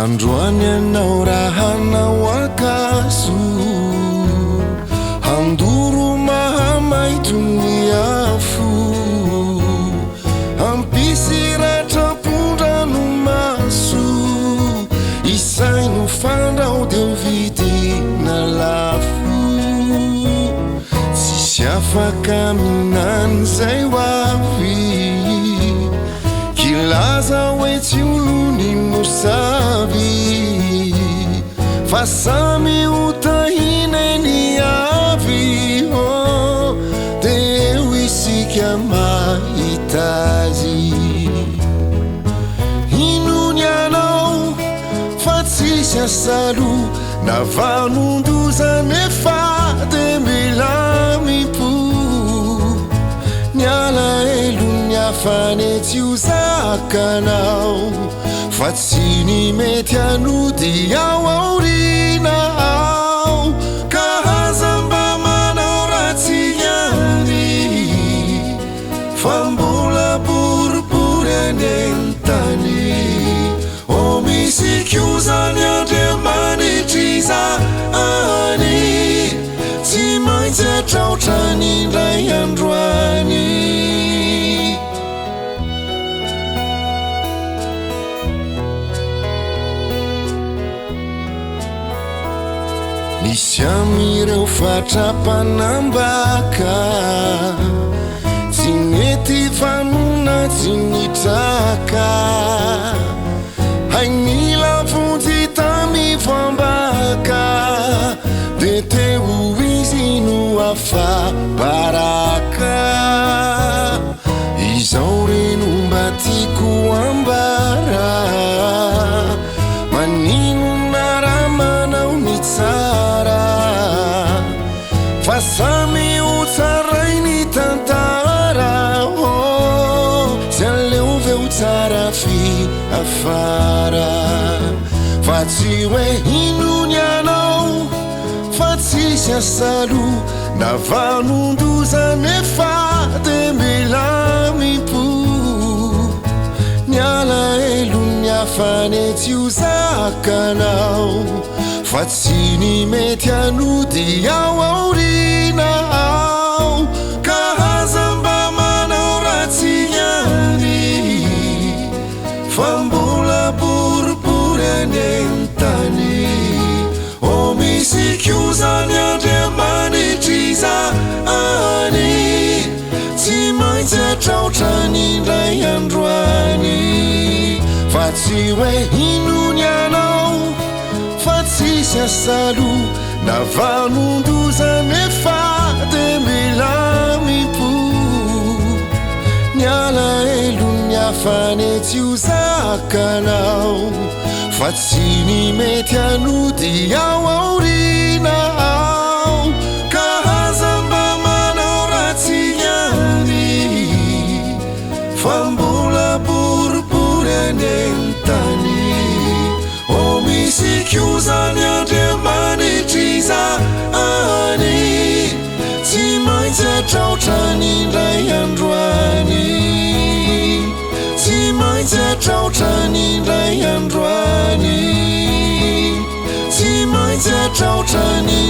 androany anao raha nawakaso handoro mahamaito ny afo ampisy ratrapondrano maso isaino fandrao deo vidina lafo tsisy afaka minany zay hoavy kilaza hoe tsy olony mosavy fa samy hotahinany avy de eo isika mahita azy inony anao fa tsisy asalo navanondoza nefa de milamimpo niala elo niafane tsy ho zakanao fa tsy ny mety anody ao aorina ao ka hazamba manao ratsy ihany fa mbola boribory any tany o misy kiozany andriamanitry zany tsy maintsy atraotra ny ndray androany misy amireo fatrapanambaka tsy mety fanona tsy nitraka hainila vonjy tamivambaka de teo izy no afabaraka izao reno mba tiako ambara manino naramanao ny tsara fa samy ho tsaray ny tantara tsy aleo veo tsara fi afara fa tsy hoe inony anao fa tsisy asalo navanondoza nefa de milamimpo niala elo niafane tsy ho zakanao fa tsy ny mety anody ao aorina ao ka hazamba manao ratsy ihany fa mbola boribory any tany o misy kiozany andriamanitry zany tsy maintsy atraotra ny ndray androany fa tsy hoe inony anao fa tsisy asalo navanondoza nefa de milamimpo niala elo niafane tsy ho zakanao fa tsy ny mety anody ao aorina ao ka hazamba manao ratsy ihany fa mbola boribory any tany o misy kiozany andriamanitry zany tsy maintsy atraotra ny ndray androany tsy maintsy atraotra ny ndray androany tsy maintsy atraotra ny